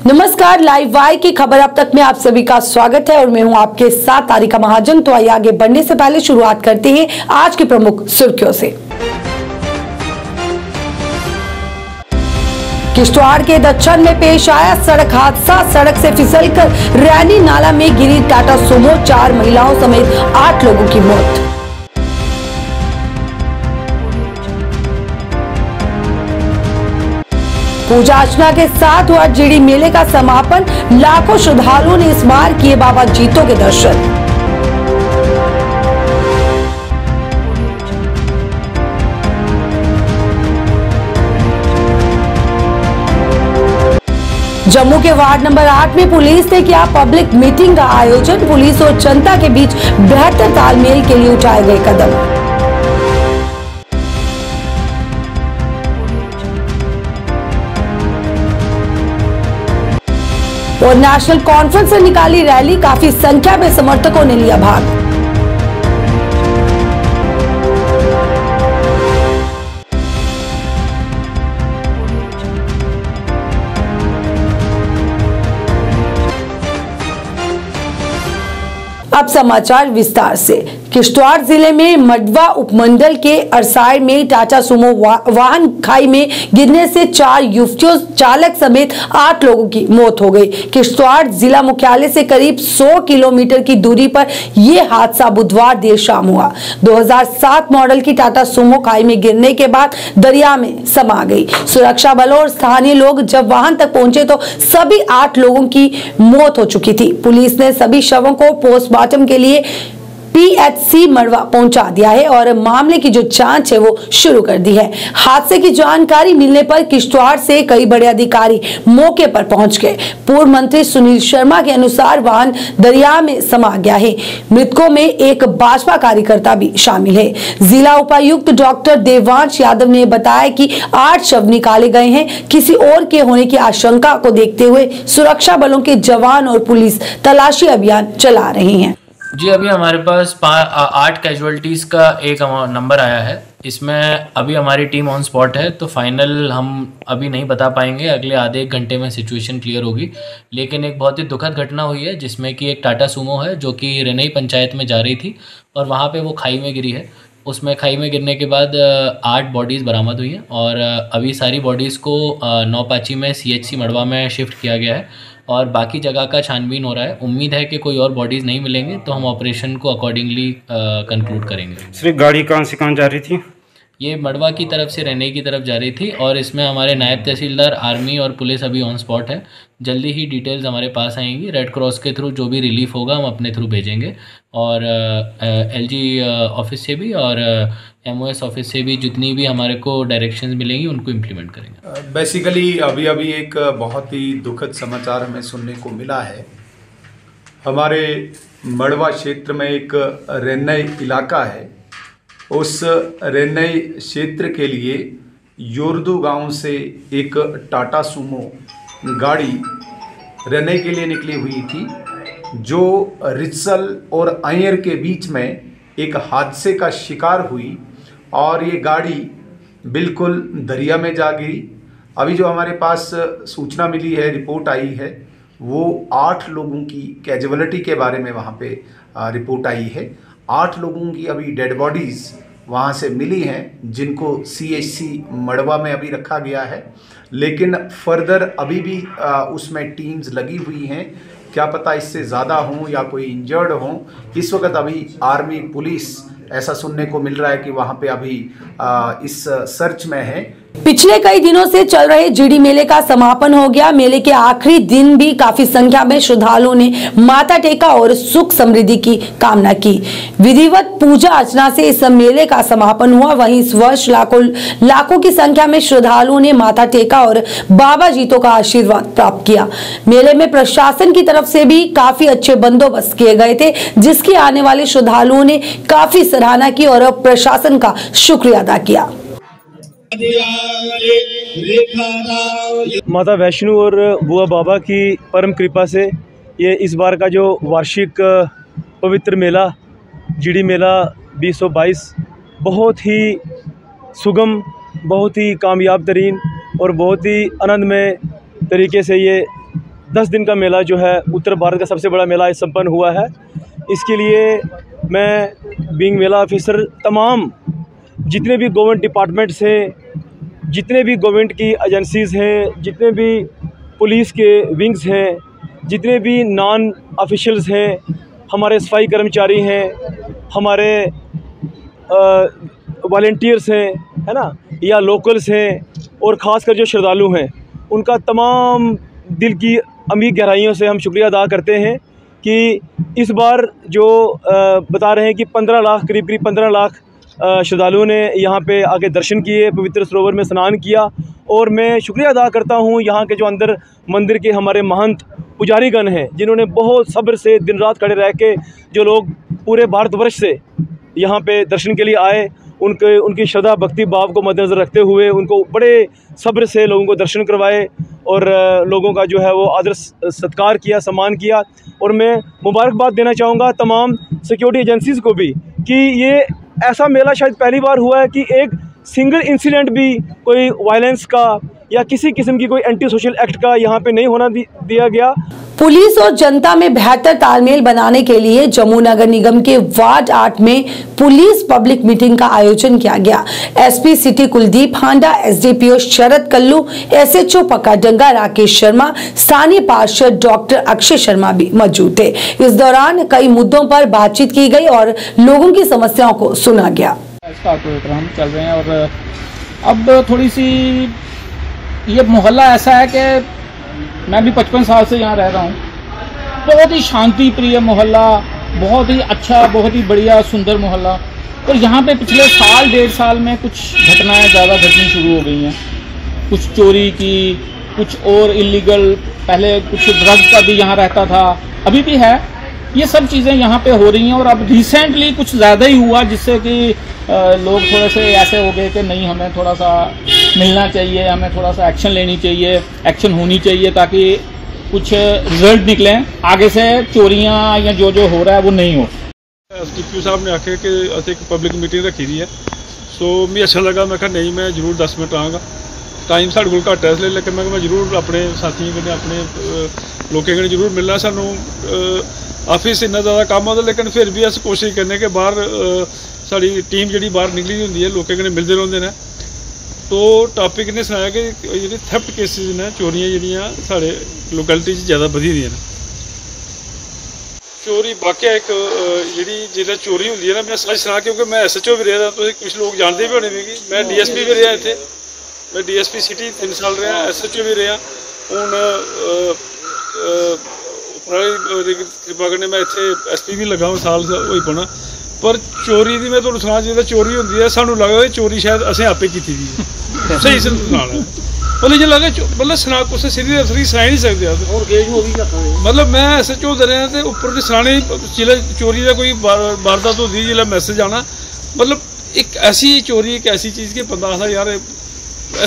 नमस्कार, live Y की खबर अब तक में आप सभी का स्वागत है और मैं हूं आपके साथ तारिका महाजन। तो आइए आगे बढ़ने से पहले शुरुआत करते हैं आज की प्रमुख सुर्खियों से। किश्तवाड़ के दक्षिण में पेश आया सड़क हादसा। सड़क से फिसलकर रैनी नाला में गिरी टाटा सुमो, 4 महिलाओं समेत 8 लोगों की मौत। पूजा अर्चना के साथ हुआ जीडी मेले का समापन। लाखों श्रद्धालुओं ने इस बार किए बाबा जीतों के दर्शन। जम्मू के वार्ड नंबर 8 में पुलिस ने किया पब्लिक मीटिंग का आयोजन। पुलिस और जनता के बीच बेहतर तालमेल के लिए उठाए गए कदम। और नेशनल कॉन्फ्रेंस से निकाली रैली, काफी संख्या में समर्थकों ने लिया भाग। अब समाचार विस्तार से। किश्तवाड़ जिले में मडवा उपमंडल के अरसाय में टाटा सुमो वाहन खाई में गिरने से 4 युवतियों चालक समेत 8 लोगों की मौत हो गई। किश्तवाड़ जिला मुख्यालय से करीब 100 किलोमीटर की दूरी पर यह हादसा बुधवार देर शाम हुआ। 2007 मॉडल की टाटा सुमो खाई में गिरने के बाद दरिया में समा गई। सुरक्षा बलों और स्थानीय लोग जब वाहन तक पहुंचे तो सभी 8 लोगों की मौत हो चुकी थी। पुलिस ने सभी शवों को पोस्टमार्टम के लिए PHC मड़वा पहुंचा दिया है और मामले की जो जांच है वो शुरू कर दी है। हादसे की जानकारी मिलने पर किश्तवाड़ से कई बड़े अधिकारी मौके पर पहुंच गए। पूर्व मंत्री सुनील शर्मा के अनुसार वाहन दरिया में समा गया है। मृतकों में एक भाजपा कार्यकर्ता भी शामिल है। जिला उपायुक्त डॉक्टर देवांश यादव ने बताया कि 8 शव निकाले गए हैं। किसी और के होने की आशंका को देखते हुए सुरक्षा बलों के जवान और पुलिस तलाशी अभियान चला रहे हैं। जी, अभी हमारे पास 8 कैजुअलिटीज़ का एक नंबर आया है। इसमें अभी हमारी टीम ऑन स्पॉट है, तो फाइनल हम अभी नहीं बता पाएंगे। अगले आधे 1 घंटे में सिचुएशन क्लियर होगी। लेकिन एक बहुत ही दुखद घटना हुई है जिसमें कि एक टाटा सुमो है जो कि रेनई पंचायत में जा रही थी और वहाँ पे वो खाई में गिरी है। उसमें खाई में गिरने के बाद 8 बॉडीज़ बरामद हुई हैं और अभी सारी बॉडीज़ को नौपाची में CHC मड़वा में शिफ्ट किया गया है और बाकी जगह का छानबीन हो रहा है। उम्मीद है कि कोई और बॉडीज़ नहीं मिलेंगे तो हम ऑपरेशन को अकॉर्डिंगली कंक्लूड करेंगे। सिर्फ गाड़ी कहाँ से कहाँ जा रही थी? ये मड़वा की तरफ से रेनई की तरफ जा रही थी और इसमें हमारे नायब तहसीलदार, आर्मी और पुलिस अभी ऑन स्पॉट है। जल्दी ही डिटेल्स हमारे पास आएंगी। रेड क्रॉस के थ्रू जो भी रिलीफ होगा हम अपने थ्रू भेजेंगे और LG ऑफिस से भी और MOS ऑफिस से भी जितनी भी हमारे को डायरेक्शंस मिलेंगी उनको इम्प्लीमेंट करेंगे। बेसिकली अभी एक बहुत ही दुखद समाचार हमें सुनने को मिला है। हमारे मड़वा क्षेत्र में एक रेनई इलाका है। उस रेनई क्षेत्र के लिए योरदू गांव से एक टाटा सुमो गाड़ी रेनई के लिए निकली हुई थी जो रित्सल और अय्यर के बीच में एक हादसे का शिकार हुई और ये गाड़ी बिल्कुल दरिया में जा गिरी। अभी जो हमारे पास सूचना मिली है, रिपोर्ट आई है, वो 8 लोगों की कैजुअलिटी के बारे में वहाँ पे रिपोर्ट आई है। 8 लोगों की अभी डेड बॉडीज़ वहाँ से मिली हैं जिनको CHC मड़वा में अभी रखा गया है। लेकिन फर्दर अभी भी उसमें टीम्स लगी हुई हैं। क्या पता इससे ज़्यादा हों या कोई इंजर्ड हों। इस वक्त अभी आर्मी, पुलिस ऐसा सुनने को मिल रहा है कि वहाँ पे अभी इस सर्च में है। पिछले कई दिनों से चल रहे जीडी मेले का समापन हो गया। मेले के आखिरी दिन भी काफी संख्या में श्रद्धालुओं ने माथा टेका और सुख समृद्धि की कामना की। विधिवत पूजा अर्चना से इस मेले का समापन हुआ। वहीं इस वर्ष लाखों की संख्या में श्रद्धालुओं ने माथा टेका और बाबा जीतों का आशीर्वाद प्राप्त किया। मेले में प्रशासन की तरफ से भी काफी अच्छे बंदोबस्त किए गए थे जिसकी आने वाले श्रद्धालुओं ने काफी सराहना की और प्रशासन का शुक्रिया अदा किया। माता वैष्णो और बुआ बाबा की परम कृपा से ये इस बार का जो वार्षिक पवित्र मेला जीडी मेला 2022 बहुत ही सुगम, बहुत ही कामयाब तरीन और बहुत ही आनंदमय तरीके से ये 10 दिन का मेला जो है उत्तर भारत का सबसे बड़ा मेला संपन्न हुआ है। इसके लिए मैं बीइंग मेला ऑफिसर तमाम जितने भी गवर्नमेंट डिपार्टमेंट्स हैं, जितने भी गवर्नमेंट की एजेंसीज़ हैं, जितने भी पुलिस के विंग्स हैं, जितने भी नॉन ऑफिशियल्स हैं, हमारे सफाई कर्मचारी हैं, हमारे वॉलंटियर्स हैं, है ना, या लोकल्स हैं, और ख़ासकर जो श्रद्धालु हैं, उनका तमाम दिल की अमीर गहराइयों से हम शुक्रिया अदा करते हैं कि इस बार जो बता रहे हैं कि 15 लाख करीब 15 लाख श्रद्धालुओं ने यहाँ पे आके दर्शन किए, पवित्र सरोवर में स्नान किया। और मैं शुक्रिया अदा करता हूँ यहाँ के जो अंदर मंदिर के हमारे महंत पुजारीगण हैं, जिन्होंने बहुत सब्र से दिन रात खड़े रह के, जो लोग पूरे भारतवर्ष से यहाँ पे दर्शन के लिए आए, उनकी श्रद्धा भक्ति भाव को मद्देनज़र रखते हुए उनको बड़े सब्र से लोगों को दर्शन करवाए और लोगों का जो है वो आदर सत्कार किया, सम्मान किया। और मैं मुबारकबाद देना चाहूँगा तमाम सिक्योरिटी एजेंसीज़ को भी कि ये ऐसा मेला शायद पहली बार हुआ है कि एक सिंगल इंसिडेंट भी कोई वायलेंस का या किसी किस्म की कोई एंटी सोशल एक्ट का यहाँ पे नहीं होना दिया गया। पुलिस और जनता में बेहतर तालमेल बनाने के लिए जम्मू नगर निगम के वार्ड 8 में पुलिस पब्लिक मीटिंग का आयोजन किया गया। एसपी सिटी कुलदीप हांडा, एसडीपीओ शरद कल्लू, एसएचओ पकाडंगा राकेश शर्मा, स्थानीय पार्षद डॉक्टर अक्षय शर्मा भी मौजूद थे। इस दौरान कई मुद्दों पर बातचीत की गई और लोगों की समस्याओं को सुना गया। कारपोरेटर हम चल रहे हैं और अब थोड़ी सी ये मोहल्ला ऐसा है कि मैं भी 55 साल से यहाँ रह रहा हूँ। बहुत ही शांति प्रिय मोहल्ला, बहुत ही अच्छा, बहुत ही बढ़िया सुंदर मोहल्ला। और यहाँ पे पिछले साल 1.5 साल में कुछ घटनाएं ज़्यादा घटनी शुरू हो गई हैं। कुछ चोरी की, कुछ और इलीगल, पहले कुछ ड्रग का भी यहाँ रहता था, अभी भी है। ये सब चीज़ें यहाँ पे हो रही हैं और अब रिसेंटली कुछ ज़्यादा ही हुआ, जिससे कि लोग थोड़े से ऐसे हो गए कि नहीं, हमें थोड़ा सा मिलना चाहिए, हमें थोड़ा सा एक्शन लेनी चाहिए, एक्शन होनी चाहिए ताकि कुछ रिजल्ट निकलें, आगे से चोरियां या जो हो रहा है वो नहीं हो। एसडीपीओ साहब ने आखे कि असें एक पब्लिक मीटिंग रखी दी है, सो मैं अच्छा लगा। मैं कहा नहीं, मैं जरूर 10 मिनट आऊँगा। टाइम साढ़े कोल घट्ट है इसलिए, लेकिन मैं जरूर अपने साथियों कन्नै, अपने लोगों कन्नै जरूर मिलना। सानू ऑफिस इन्ना ज़्यादा कम्म होंदा, लेकिन फिर भी अस कोशिश करने के बाहर साड़ी टीम जी बाहर निकली होंदी है, लोगों कन्नै मिलते रहिंदे ने। तो टॉपिक ने सुनाया कि जी थैफ्ट केसिस ने, चोरियां जिहड़ियां साढ़े लोकैलिटी ज़्यादा वधी दियां ने। चोरी वाकया एक जी चोरी होंदी है ना, मैं सच सुना, क्योंकि मैं SHO भी रहा, तो कुछ लोग जानते भी होने मिगी। मैं DSP भी रहा इत्थे, मैं DSP सिटी 3 साल रहा, SHO भी रहा। हुण कृपा कन्नै मैं इत्थे SP भी लगा साल होई पौना। पर चोरी की मैं तुहानूं सुना, जिहदा चोरी होंदी है सानूं लगदा कि चोरी शायद असें आपे कीती दी है। सही सुनाना मतलब जे लगदा मतलब सुना कुछ सीनियर अफसर सनाई नहीं सकते और गेज हो भी जाता है। मतलब मैं SHO दे रहा ते उपर सनाने जिले चोरी का कोई वारदात होती जिले मैसेज आना, मतलब एक ऐसी चोरी, एक ऐसी चीज़ कि बंदा आखदा यार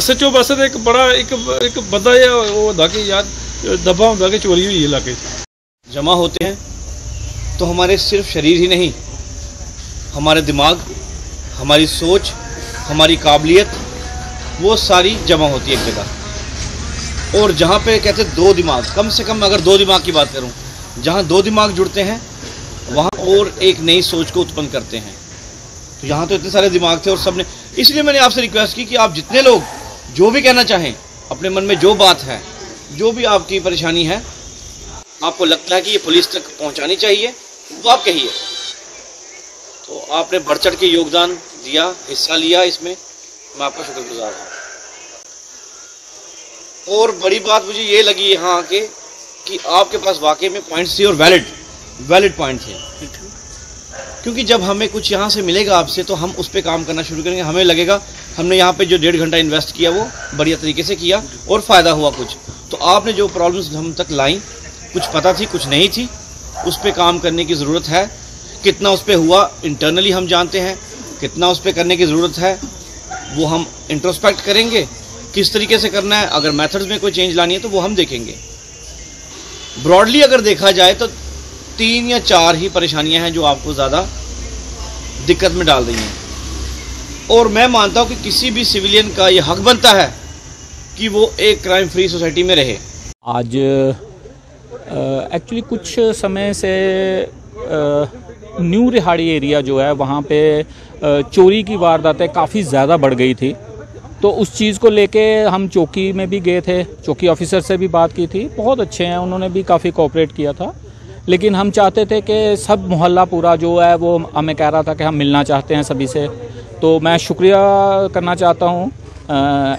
SHO बस एक बड़ा एक बंदा वो होंदा कि यार दबा होंदा कि चोरी हुई है इलाके जमा होते हैं। तो हमारे सिर्फ शरीर ही नहीं, हमारे दिमाग, हमारी सोच, हमारी काबिलियत, वो सारी जमा होती है एक जगह। और जहाँ पे कहते हैं 2 दिमाग, कम से कम अगर 2 दिमाग की बात करूँ, जहाँ 2 दिमाग जुड़ते हैं वहाँ और एक नई सोच को उत्पन्न करते हैं। तो यहाँ तो इतने सारे दिमाग थे और सब ने, इसलिए मैंने आपसे रिक्वेस्ट की कि आप जितने लोग जो भी कहना चाहें, अपने मन में जो बात है, जो भी आपकी परेशानी है, आपको लगता है कि ये पुलिस तक पहुँचानी चाहिए, वो आप कहिए। तो आपने बढ़ चढ़ के योगदान दिया, हिस्सा लिया, इसमें मैं आपका शुक्रगुजार हूँ। और बड़ी बात मुझे ये लगी यहाँ आके कि आपके पास वाकई में पॉइंट्स थे और वैलिड पॉइंट थे। क्योंकि जब हमें कुछ यहाँ से मिलेगा आपसे, तो हम उस पर काम करना शुरू करेंगे। हमें लगेगा हमने यहाँ पे जो 1.5 घंटा इन्वेस्ट किया वो बढ़िया तरीके से किया और फ़ायदा हुआ कुछ। तो आपने जो प्रॉब्लम्स हम तक लाई, कुछ पता थी कुछ नहीं थी, उस पर काम करने की ज़रूरत है। कितना उस पर हुआ इंटरनली हम जानते हैं, कितना उस पर करने की ज़रूरत है वो हम इंट्रोस्पेक्ट करेंगे। किस तरीके से करना है, अगर मेथड्स में कोई चेंज लानी है तो वो हम देखेंगे। ब्रॉडली अगर देखा जाए तो 3 या 4 ही परेशानियां हैं जो आपको ज़्यादा दिक्कत में डाल रही हैं। और मैं मानता हूं कि किसी भी सिविलियन का ये हक बनता है कि वो एक क्राइम फ्री सोसाइटी में रहे। आज एक्चुअली कुछ समय से न्यू रिहाड़ी एरिया जो है वहाँ पे चोरी की वारदातें काफ़ी ज़्यादा बढ़ गई थी। तो उस चीज़ को लेके हम चौकी में भी गए थे, चौकी ऑफिसर से भी बात की थी, बहुत अच्छे हैं, उन्होंने भी काफ़ी कोऑपरेट किया था। लेकिन हम चाहते थे कि सब मोहल्ला पूरा जो है वो हमें कह रहा था कि हम मिलना चाहते हैं सभी से। तो मैं शुक्रिया करना चाहता हूँ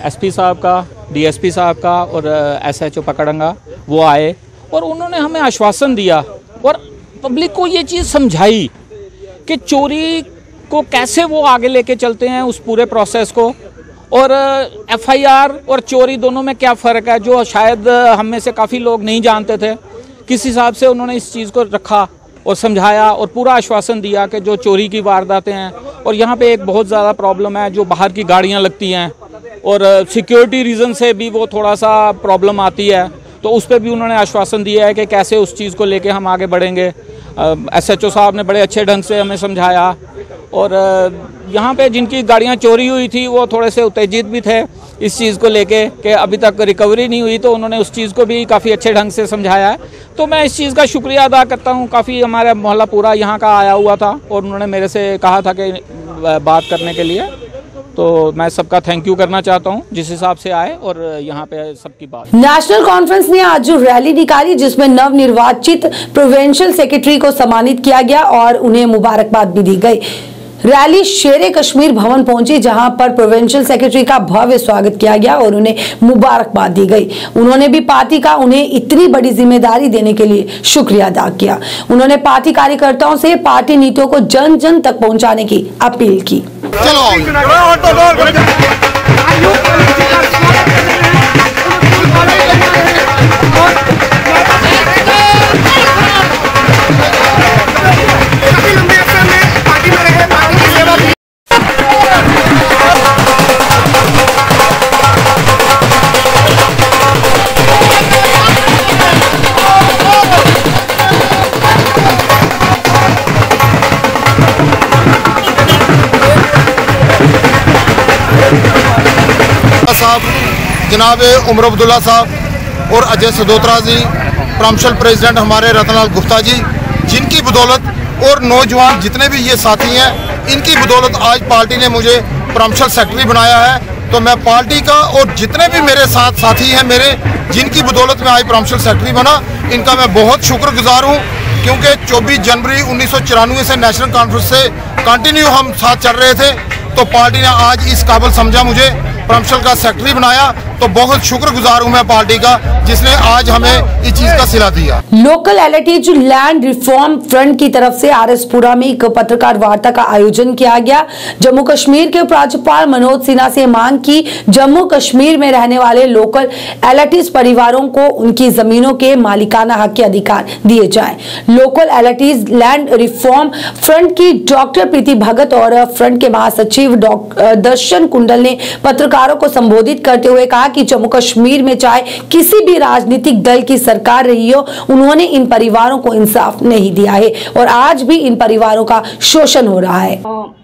एसपी साहब का, डीएसपी साहब का और एसएचओ पकड़ंगा, वो आए और उन्होंने हमें आश्वासन दिया और पब्लिक को ये चीज़ समझाई कि चोरी को कैसे वो आगे लेके चलते हैं उस पूरे प्रोसेस को, और एफआईआर और चोरी दोनों में क्या फ़र्क है, जो शायद हम में से काफ़ी लोग नहीं जानते थे। किस हिसाब से उन्होंने इस चीज़ को रखा और समझाया और पूरा आश्वासन दिया कि जो चोरी की वारदातें हैं, और यहाँ पे एक बहुत ज़्यादा प्रॉब्लम है जो बाहर की गाड़ियाँ लगती हैं और सिक्योरिटी रीज़न से भी वो थोड़ा सा प्रॉब्लम आती है, तो उस पर भी उन्होंने आश्वासन दिया है कि कैसे उस चीज़ को लेके हम आगे बढ़ेंगे। एसएचओ साहब ने बड़े अच्छे ढंग से हमें समझाया, और यहाँ पे जिनकी गाड़ियाँ चोरी हुई थी वो थोड़े से उत्तेजित भी थे इस चीज़ को लेके कि अभी तक रिकवरी नहीं हुई, तो उन्होंने उस चीज़ को भी काफ़ी अच्छे ढंग से समझाया है। तो मैं इस चीज़ का शुक्रिया अदा करता हूँ। काफ़ी हमारा मोहल्ला पूरा यहाँ का आया हुआ था और उन्होंने मेरे से कहा था कि बात करने के लिए, तो मैं सबका थैंक यू करना चाहता हूं जिस हिसाब से आए और यहाँ पे सबकी बात। नेशनल कॉन्फ्रेंस ने आज जो रैली निकाली जिसमें नवनिर्वाचित प्रोविंशियल सेक्रेटरी को सम्मानित किया गया और उन्हें मुबारकबाद भी दी गई। रैली शेरे कश्मीर भवन पहुंची जहां पर प्रोविंशियल सेक्रेटरी का भव्य स्वागत किया गया और उन्हें मुबारकबाद दी गई। उन्होंने भी पार्टी का उन्हें इतनी बड़ी जिम्मेदारी देने के लिए शुक्रिया अदा किया। उन्होंने पार्टी कार्यकर्ताओं से पार्टी नीतियों को जन जन तक पहुंचाने की अपील की। साहब, जनाब उमर अब्दुल्ला साहब और अजय सदोत्रा जी, प्रोविंशियल प्रेसिडेंट हमारे रतनलाल गुप्ता जी, जिनकी बदौलत और नौजवान जितने भी ये साथी हैं, इनकी बदौलत आज पार्टी ने मुझे प्रोविंशियल सेक्रेटरी बनाया है। तो मैं पार्टी का और जितने भी मेरे साथ साथी हैं मेरे, जिनकी बदौलत मैं आज प्रोविंशियल सेक्रेटरी बना, इनका मैं बहुत शुक्रगुजार हूँ। क्योंकि 24 जनवरी 1994 से नेशनल कॉन्फ्रेंस से कंटिन्यू हम साथ चल रहे थे, तो पार्टी ने आज इस काबिल समझा मुझे प्रोविंशियल का सेक्रेटरी बनाया। तो बहुत शुक्रगुजार हूं मैं पार्टी का जिसने आज हमें इस चीज का सिला दिया। लोकल एलिटीज लैंड रिफॉर्म फ्रंट की तरफ से आरएसपुरा में एक पत्रकार वार्ता का आयोजन किया गया। जम्मू कश्मीर के उपराज्यपाल मनोज सिन्हा से मांग की जम्मू कश्मीर में रहने वाले लोकल एलिटीज परिवारों को उनकी जमीनों के मालिकाना हक के अधिकार दिए जाएं। लोकल एलिटीज लैंड रिफॉर्म फ्रंट की डॉक्टर प्रीति भगत और फ्रंट के महासचिव दर्शन कुंडल ने पत्रकारों को संबोधित करते हुए कहा कि जम्मू कश्मीर में चाहे किसी भी राजनीतिक दल की सरकार रही हो, उन्होंने इन परिवारों को इंसाफ नहीं दिया है और आज भी इन परिवारों का शोषण हो रहा है।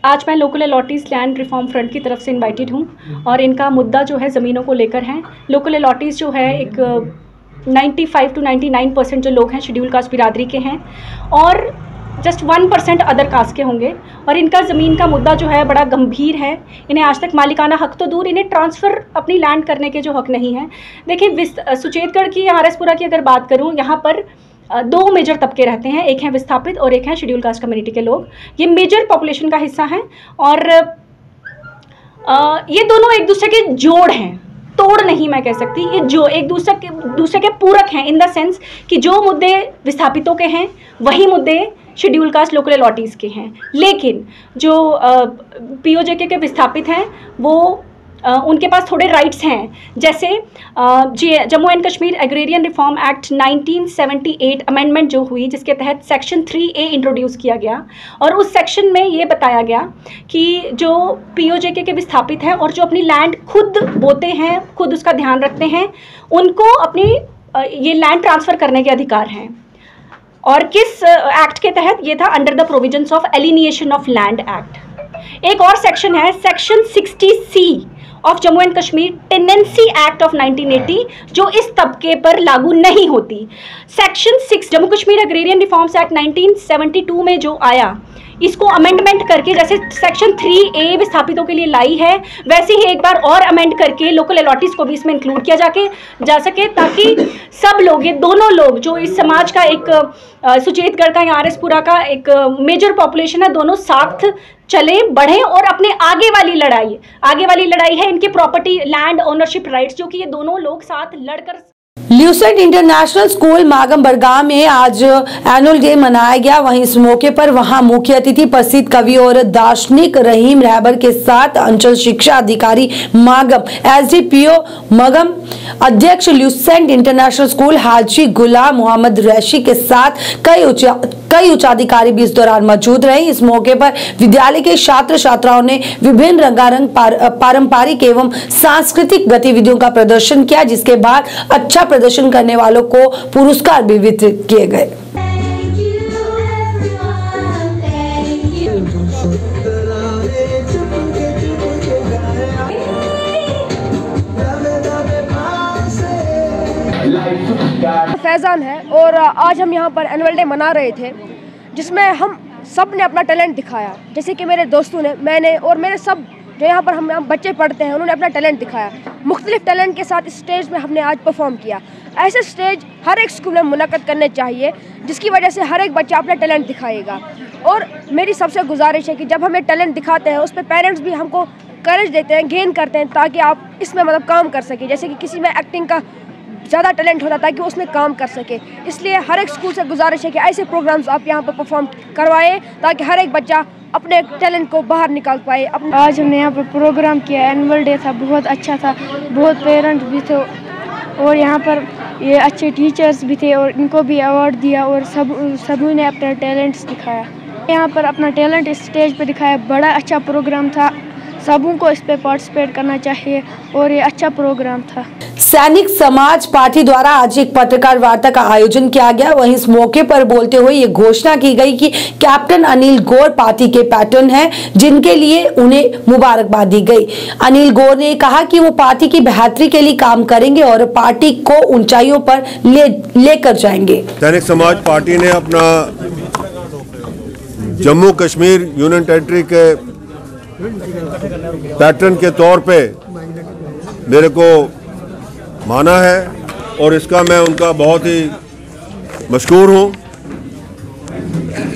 आज मैं local allottees land reform front की तरफ से इनवाइटेड हूं और इनका मुद्दा जो है ज़मीनों को लेकर है। लोकल अलॉटीज जो है एक 95 to 99% जो लोग हैं शेड्यूल कास्ट बिरादरी के हैं और जस्ट 1% अदर कास्ट के होंगे और इनका ज़मीन का मुद्दा जो है बड़ा गंभीर है। इन्हें आज तक मालिकाना हक तो दूर, इन्हें ट्रांसफ़र अपनी लैंड करने के जो हक नहीं है। देखिए सुचेतगढ़ की, आरएसपुरा की अगर बात करूं, यहाँ पर दो मेजर तबके रहते हैं, एक है विस्थापित और एक है शेड्यूल कास्ट कम्युनिटी के लोग। ये मेजर पॉपुलेशन का हिस्सा हैं और ये दोनों एक दूसरे के जोड़ हैं, तोड़ नहीं मैं कह सकती। ये जो एक दूसरे के पूरक हैं इन द सेंस कि जो मुद्दे विस्थापितों के हैं वही मुद्दे शेड्यूल कास्ट लोकल अलॉटीज़ के हैं। लेकिन जो पीओजेके के विस्थापित हैं वो उनके पास थोड़े राइट्स हैं, जैसे Jammu and Kashmir agrarian reform act 1978 amendment जो हुई, जिसके तहत सेक्शन 3A इंट्रोड्यूस किया गया और उस सेक्शन में ये बताया गया कि जो पीओजेके के विस्थापित हैं और जो अपनी लैंड खुद बोते हैं, खुद उसका ध्यान रखते हैं, उनको अपनी ये लैंड ट्रांसफ़र करने के अधिकार हैं। और किस एक्ट के तहत ये था? Under the provisions of alienation of land act. एक और सेक्शन है section 60C, of Jammu and Kashmir tenancy act of 1980 जो इस तबके पर लागू नहीं होती। Section 6 Jammu Kashmir agrarian reforms act 1972 में जो आया, इसको अमेंडमेंट करके जैसे सेक्शन 3A विस्थापितों के लिए लाई है, वैसे ही एक बार और अमेंड करके लोकल अलॉटीज को भी इसमें इंक्लूड किया जा सके, ताकि सब लोग, ये दोनों लोग जो इस समाज का एक सुचेतगढ़ का या आरएसपुरा का एक मेजर पॉपुलेशन है, दोनों साथ चले बढ़े और अपने आगे वाली लड़ाई है इनके प्रॉपर्टी लैंड ओनरशिप राइट्स, जो कि ये दोनों लोग साथ लड़कर। ल्यूसेंट इंटरनेशनल स्कूल मागम बरगाम में आज एनुअल डे मनाया गया। वहीं इस मौके पर वहां मुख्य अतिथि प्रसिद्ध कवि और दार्शनिक रहीम रहबर के साथ अंचल शिक्षा अधिकारी मागम, एसडीपीओ मागम, अध्यक्ष ल्यूसेंट इंटरनेशनल स्कूल हाजी गुलाम मोहम्मद रैशी के साथ कई उच्चाधिकारी भी इस दौरान मौजूद रहे। इस मौके पर विद्यालय के छात्र छात्राओं ने विभिन्न रंगारंग पारंपरिक एवं सांस्कृतिक गतिविधियों का प्रदर्शन किया, जिसके बाद अच्छा प्रदर्शन करने वालों को पुरस्कार भी वितरित किए गए। फैजान है और आज हम यहाँ पर एनुअल डे मना रहे थे, जिसमें हम सब ने अपना टैलेंट दिखाया। जैसे कि मेरे दोस्तों ने, मैंने और मेरे सब जो यहाँ पर हम बच्चे पढ़ते हैं, उन्होंने अपना टैलेंट दिखाया। मुख्तलिफ टैलेंट के साथ इस स्टेज में हमने आज परफॉर्म किया। ऐसे स्टेज हर एक स्कूल में मुनक़द करने चाहिए, जिसकी वजह से हर एक बच्चा अपना टैलेंट दिखाएगा। और मेरी सबसे गुजारिश है कि जब हमें टैलेंट दिखाते हैं, उस पर पेरेंट्स भी हमको करेज देते हैं, गेन करते हैं, ताकि आप इसमें मतलब काम कर सकें। जैसे कि किसी में एक्टिंग का ज़्यादा टैलेंट होता है ताकि वो उसमें काम कर सके। इसलिए हर एक स्कूल से गुजारिश है कि ऐसे प्रोग्राम्स आप यहाँ पर परफॉर्म करवाएं, ताकि हर एक बच्चा अपने टैलेंट को बाहर निकाल पाए। आज हमने यहाँ पर प्रोग्राम किया, एनुअल डे था, बहुत अच्छा था, बहुत पेरेंट्स भी थे और यहाँ पर ये अच्छे टीचर्स भी थे और इनको भी अवार्ड दिया और सभी ने अपना टैलेंट्स दिखाया। यहाँ पर अपना टैलेंट इस स्टेज पे दिखाया। बड़ा अच्छा प्रोग्राम था, सबों को इस पे पार्टिसिपेट करना चाहिए और ये अच्छा प्रोग्राम था। सैनिक समाज पार्टी द्वारा आज एक पत्रकार वार्ता का आयोजन किया गया। वहीं इस मौके पर बोलते हुए ये घोषणा की गई कि कैप्टन अनिल गौर पार्टी के पैटर्न हैं, जिनके लिए उन्हें मुबारकबाद दी गई। अनिल गौर ने कहा कि वो पार्टी की बेहतरी के लिए काम करेंगे और पार्टी को ऊंचाइयों पर लेकर जाएंगे। सैनिक समाज पार्टी ने अपना जम्मू कश्मीर यूनियन टेरिटरी के पैटर्न के तौर पे मेरे को माना है और इसका मैं उनका बहुत ही मशकूर हूँ।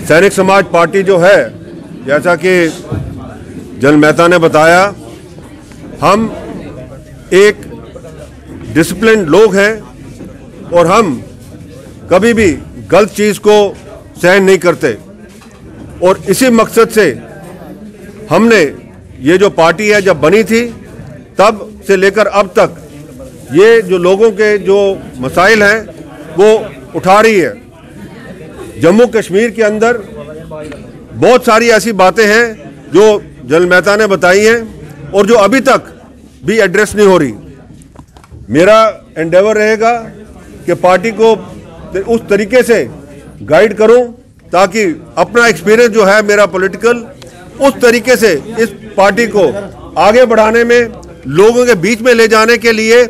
सैनिक समाज पार्टी जो है, जैसा कि जनरल मेहता ने बताया, हम एक डिसिप्लिन लोग हैं और हम कभी भी गलत चीज़ को सहन नहीं करते। और इसी मकसद से हमने ये जो पार्टी है जब बनी थी तब से लेकर अब तक ये जो लोगों के जो मसाइल हैं वो उठा रही है। जम्मू कश्मीर के अंदर बहुत सारी ऐसी बातें हैं जो जनरल मेहता ने बताई हैं और जो अभी तक भी एड्रेस नहीं हो रही। मेरा एंडेवर रहेगा कि पार्टी को उस तरीके से गाइड करूं ताकि अपना एक्सपीरियंस जो है मेरा पॉलिटिकल, उस तरीके से इस पार्टी को आगे बढ़ाने में, लोगों के बीच में ले जाने के लिए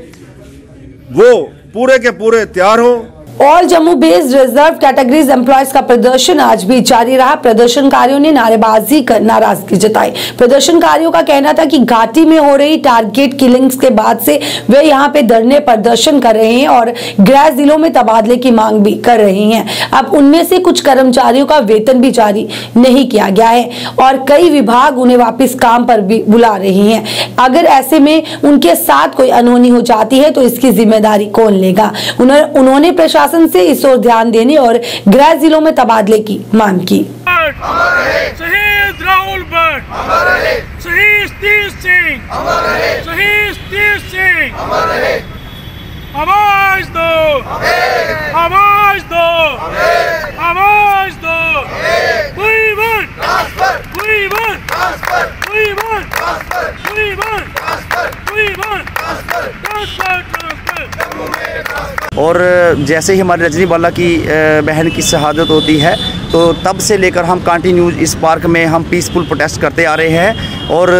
वो पूरे के पूरे तैयार हों। All Jammu based reserve categories employees का प्रदर्शन आज भी जारी रहा। प्रदर्शनकारियों ने नारेबाजी कर नाराजगी जताई। प्रदर्शनकारियों का कहना था कि घाटी में हो रही टारगेट किलिंग्स के बाद से वे यहां पे धरने प्रदर्शन कर रहे हैं और गृह जिलों में तबादले की मांग भी कर रहे हैं। अब उनमें से कुछ कर्मचारियों का वेतन भी जारी नहीं किया गया है और कई विभाग उन्हें वापिस काम पर भी बुला रहे हैं। अगर ऐसे में उनके साथ कोई अनहोनी हो जाती है तो इसकी जिम्मेदारी कौन लेगा? उन्होंने प्रशासन से इस ओर ध्यान देने और गृह जिलों में तबादले की मांग की। शहीद राहुल भट्ट, शहीद स्टीव सिंह, शहीद स्टीव सिंह, आवाज दो, आवाज दो, आवाज दो। We want transfer, we want transfer, we want transfer, we want transfer, we want transfer, transfer, transfer। और जैसे ही हमारे रजनी बाला की बहन की शहादत होती है तो तब से लेकर हम कंटिन्यू इस पार्क में हम पीसफुल प्रोटेस्ट करते आ रहे हैं। और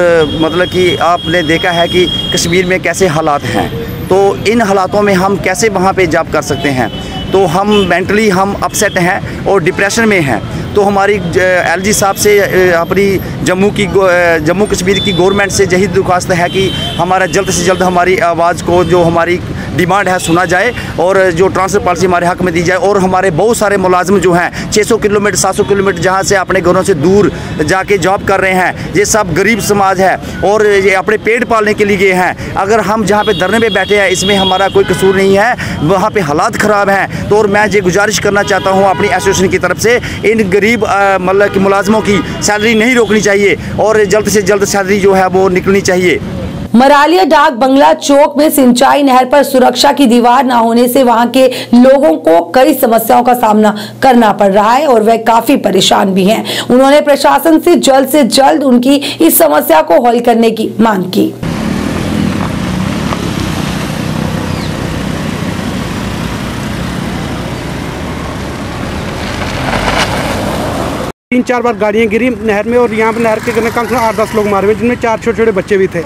मतलब कि आपने देखा है कि कश्मीर में कैसे हालात हैं, तो इन हालातों में हम कैसे वहाँ पे जॉब कर सकते हैं। तो हम मेंटली हम अपसेट हैं और डिप्रेशन में हैं। तो हमारी एलजी साहब से अपनी जम्मू कश्मीर की गवर्नमेंट से यही दरख्वास्त है कि हमारा जल्द से जल्द हमारी आवाज़ को, जो हमारी डिमांड है, सुना जाए और जो ट्रांसफर पॉलिसी हमारे हक में दी जाए। और हमारे बहुत सारे मुलाजिम जो हैं 600 किलोमीटर 700 किलोमीटर जहाँ से अपने घरों से दूर जाके जॉब कर रहे हैं, ये सब गरीब समाज है और ये अपने पेट पालने के लिए गए हैं। अगर हम जहाँ पे धरने पे बैठे हैं इसमें हमारा कोई कसूर नहीं है, वहाँ पे हालात ख़राब हैं। तो और मैं ये गुजारिश करना चाहता हूँ अपनी एसोसिएशन की तरफ से, इन गरीब मतलब कि मुलाजमों की सैलरी नहीं रोकनी चाहिए और जल्द से जल्द सैलरी जो है वो निकलनी चाहिए। मरालिया डाक बंगला चौक में सिंचाई नहर पर सुरक्षा की दीवार न होने से वहां के लोगों को कई समस्याओं का सामना करना पड़ रहा है और वह काफी परेशान भी हैं। उन्होंने प्रशासन से जल्द उनकी इस समस्या को हल करने की मांग की। 3-4 बार गाड़ियाँ गिरी नहर में और यहाँ पर नहर के किनारे कम से कम 8-10 लोग मारे हुए, जिनमें 4 छोटे छोटे बच्चे भी थे।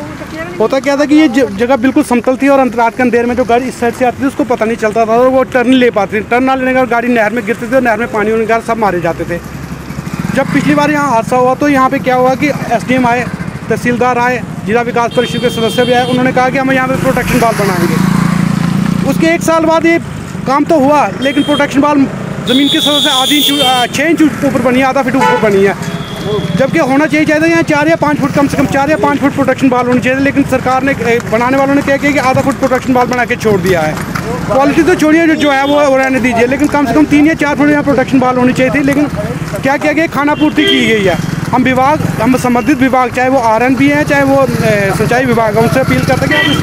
होता क्या था कि ये जगह बिल्कुल समतल थी और रात के अंधेर में जो गाड़ी इस साइड से आती थी उसको पता नहीं चलता था और वो टर्न ले पाती थी। टर्न ना लेने का गाड़ी नहर में गिरती थी और नहर में पानी होने के कारण सब मारे जाते थे। जब पिछली बार यहाँ हादसा हुआ तो यहाँ पर क्या हुआ कि SDM आए, तहसीलदार आए, जिला विकास परिषद के सदस्य भी आए। उन्होंने कहा कि हम यहाँ पर प्रोटेक्शन वाल बनाएंगे। उसके 1 साल बाद ये काम तो हुआ, लेकिन प्रोटेक्शन वाल ज़मीन की सतह से आधी 6 इंच ऊपर बनी है, आधा फीट ऊपर बनी है, जबकि होना चाहिए यहाँ 4 या 5 फुट, कम से कम 4 या 5 फुट प्रोटेक्शन वाल होनी चाहिए। लेकिन सरकार ने, बनाने वालों ने क्या किया कि आधा फुट प्रोटेक्शन वाल बना के छोड़ दिया है। क्वालिटी तो छोड़िए, जो है वो रहने दीजिए, लेकिन कम से कम 3 या 4 फुट यहाँ प्रोटेक्शन वाल होनी चाहिए थी। लेकिन क्या किया गया, खाना पूर्ति की गई है। हम संबंधित विभाग, चाहे वो RNB है चाहे वो सिंचाई विभाग है, उनसे अपील करते हैं कि आप इस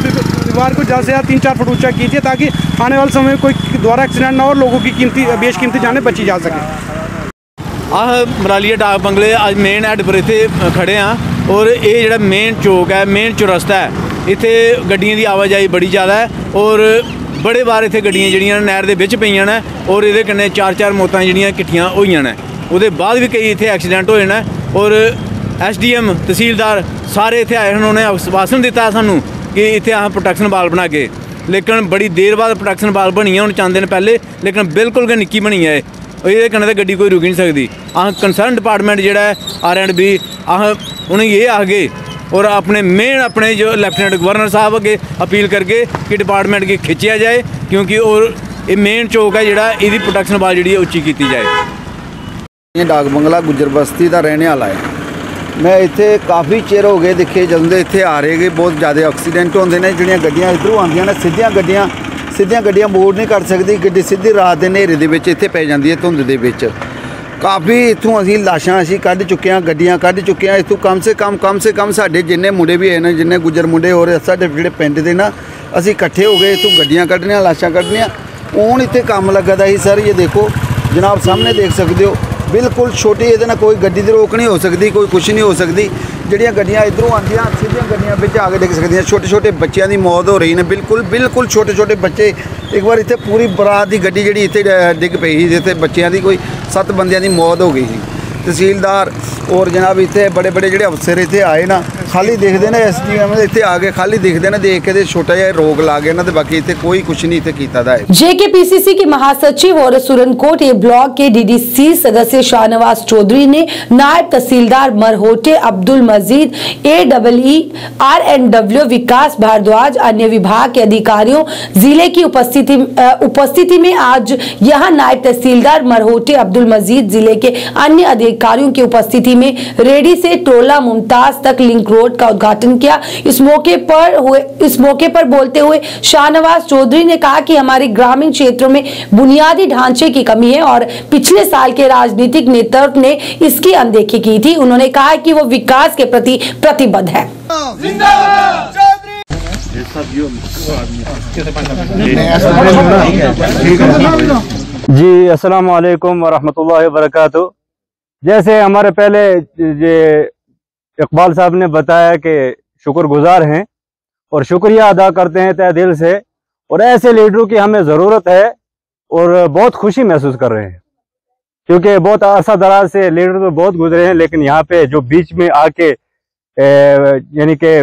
दीवार को ज़्यादा से ज़्यादा 3-4 फुट ऊँचा कीजिए ताकि आने वाले समय में कोई द्वारा एक्सीडेंट ना हो और लोगों की बेशकीमती जानें बची जा सकें। मरालिया डाक बंगले आज मेन हैड पर इतने खड़े हाँ और ये जो मेन चौक है, मेन चौरस्ता है, इतने गड्डियों की आवाजाही बड़ी ज़्यादा है और बड़े बार इतने गड्डियाँ जिहड़ियां नहर दे विच पईयां ने और ये कन्नै 4-4 मौतां जिहड़ियां किट्ठियां होईयां ने। उहदे बाद भी कई इतने एक्सीडेंट होए ने और SDM तहसीलदार सारे इतने आए, उन्होंने आश्वासन दिता सानू कि इतने अस प्रोटेक्शन वाल बना के, लेकिन बड़ी देर बाद प्रोटेक्शन वाल बनी है हूँ 4 दिन पहले, लेकिन बिल्कुल गै निक्की बनी है। ये कन्नै तो गड्डी कोई रुकी नहीं सकती। अस कंसर्न डिपार्टमेंट जो RNB अस उन्हें ये आखगे और अपने जो लेफ्टिनेंट गवर्नर साहब अगे अपील करके कि डिपार्टमेंट की खिंचिया जाए, क्योंकि और ये मेन चौक है जोड़ा ये प्रोटेक्शन वाल जी उच्ची की जाए। डाक बंगला गुजर बस्ती का रहने वाला है। मैं इतने काफ़ी चिर हो गए देखे जदों दे इत्थे आ रहे बहुत ज़्यादा एक्सीडेंट होंदे ने। जिहड़ियां गड्डियां इधरों आंदियां ने सीधियां गड्डियां मोड़ नहीं कर सकती, गड्डी सीधी रात के नेरे दे विच इत्थे पै जांदी है धुंद दे विच। काफ़ी इत्थों असीं लाशां असीं कढ चुके हैं, गड्डियां कढ चुके हैं। इत्थों कम से कम साडे जिन्ने मुंडे भी है ना, जिन्ने गुजर मुंडे और साडे जिहड़े पिंड दे ना, असीं इकट्ठे हो गए इत्थों गड्डियां कढनियां, लाशां कढनियां। हुण इत्थे काम लगा दा ही सर, ये देखो जनाब सामने देख सकते हो, बिल्कुल छोटी ये ना कोई गड्डी रोक नहीं हो सकती, कोई कुछ नहीं हो सकती। जिहड़ियां गड्डियां इधरों आंदियां सीधियां गड्डियां विच आके डिग सकदियां। छोटे छोटे बच्चों की मौत हो रही है, बिल्कुल छोटे छोटे बच्चे। एक बार इत्थे पूरी बरात की गड्डी जिहड़ी इत्थे डिग पई सी, जिथे बच्चों की कोई 7 बंदियां की मौत हो गई थी। तहसीलदार और जनाब इतने बड़े बड़े जो अफसर इतने आए ना, खाली देखते हैं SDM इतने आ गए, खाली देखते हैं, देख के छोटा जहा रोग ला गया ना, तो बाकी इतने कोई कुछ नहीं इतने कीता दा है। JKPCC के महासचिव और सुरनकोट ए ब्लॉक के DDC सदस्य शाहनवाज चौधरी ने नायब तहसीलदार मरहोटे अब्दुल मजीद, AEE RNW विकास भारद्वाज, अन्य विभाग के अधिकारियों जिले की उपस्थिति में आज यहां नायब तहसीलदार मरहोटे अब्दुल मजीद, जिले के अन्य अधिकारियों की उपस्थिति में रेडी से टोला मुमताज तक लिंक रोड का उद्घाटन किया। इस मौके पर बोलते हुए शाहनवाज चौधरी ने कहा कि हमारे ग्रामीण क्षेत्रों में बुनियादी ढांचे की कमी है और पिछले साल के राजनीतिक नेतृत्व ने इसकी अनदेखी की थी। उन्होंने कहा कि वो विकास के प्रति प्रतिबद्ध है। जी अस्सलाम वालेकुम वरहमतुल्लाहि वबरकातुहू। जैसे हमारे पहले इकबाल साहब ने बताया कि शुक्रगुजार हैं और शुक्रिया अदा करते हैं तहे दिल से, और ऐसे लीडरों की हमें ज़रूरत है और बहुत खुशी महसूस कर रहे हैं। क्योंकि बहुत अरसा दराज से लीडर तो बहुत गुजरे हैं, लेकिन यहाँ पे जो बीच में आके यानी कि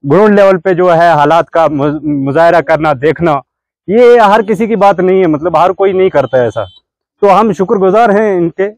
ग्राउंड लेवल पे जो है हालात का मुजाहरा करना, देखना, ये हर किसी की बात नहीं है, मतलब हर कोई नहीं करता है ऐसा। तो हम शुक्रगुजार हैं इनके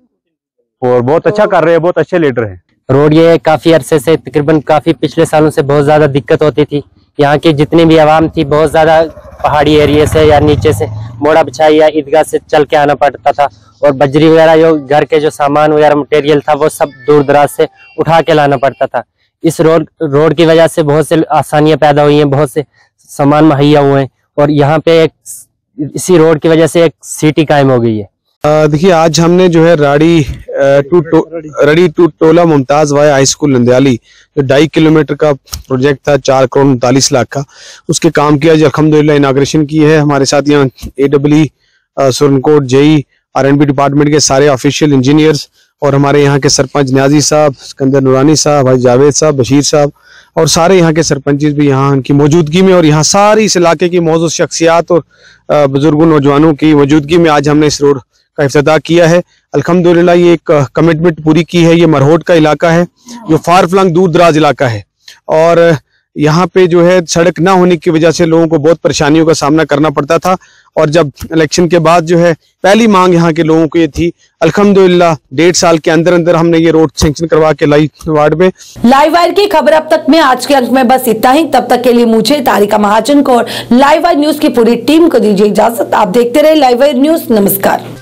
और बहुत अच्छा कर रहे हैं, बहुत अच्छे लीडर हैं। रोड ये काफ़ी अरसे से, तकरीबन काफ़ी पिछले सालों से बहुत ज़्यादा दिक्कत होती थी। यहाँ की जितनी भी आवाम थी बहुत ज़्यादा पहाड़ी एरिया से या नीचे से मोड़ा बिछाई या ईदगाह से चल के आना पड़ता था, और बजरी वगैरह जो घर के जो सामान वगैरह मटेरियल था वो सब दूर दराज से उठा के लाना पड़ता था। इस रोड की वजह से बहुत से आसानियाँ पैदा हुई हैं, बहुत से सामान मुहैया हुए हैं, और यहाँ पे इसी रोड की वजह से एक सिटी कायम हो गई है। देखिए, आज हमने जो है Radi to Tola Mumtaz via high school Nandiyali, जो 2.5 किलोमीटर का प्रोजेक्ट था 4 करोड़ 39 लाख का, उसके काम की आज अल्हम्दुलिल्लाह इनाग्रेशन की है। हमारे साथ यहाँ AEE, Surankote, JE, R&B department के सारे ऑफिशियल इंजीनियर्स और हमारे यहाँ के सरपंच न्याजी साहब, सिकंदर नूरानी साहब, भाई जावेद साहब, बशीर साहब और सारे यहाँ के सरपंच भी यहाँ उनकी मौजूदगी में, और यहाँ सारी इस इलाके की मौजूद शख्सियात और बुजुर्गों नौजवानों की मौजूदगी में आज हमने इस रोड का इफ्तिताह किया है। अल्हम्दुलिल्लाह ये एक कमिटमेंट पूरी की है। ये मरहोट का इलाका है जो फार फ्लंग दूर दराज इलाका है, और यहाँ पे जो है सड़क ना होने की वजह से लोगों को बहुत परेशानियों का सामना करना पड़ता था, और जब इलेक्शन के बाद जो है पहली मांग यहाँ के लोगों को ये थी, अल्हम्दुलिल्लाह 1.5 साल के अंदर अंदर हमने ये रोड सैंक्शन करवा के लाई वार्ड में। लाइव वायर की खबर अब तक में आज के अंक में बस इतना ही। तब तक के लिए मुझे तारिका महाजन को और लाइव वायर न्यूज की पूरी टीम को दीजिए इजाजत। आप देखते रहे लाइव वायर न्यूज। नमस्कार।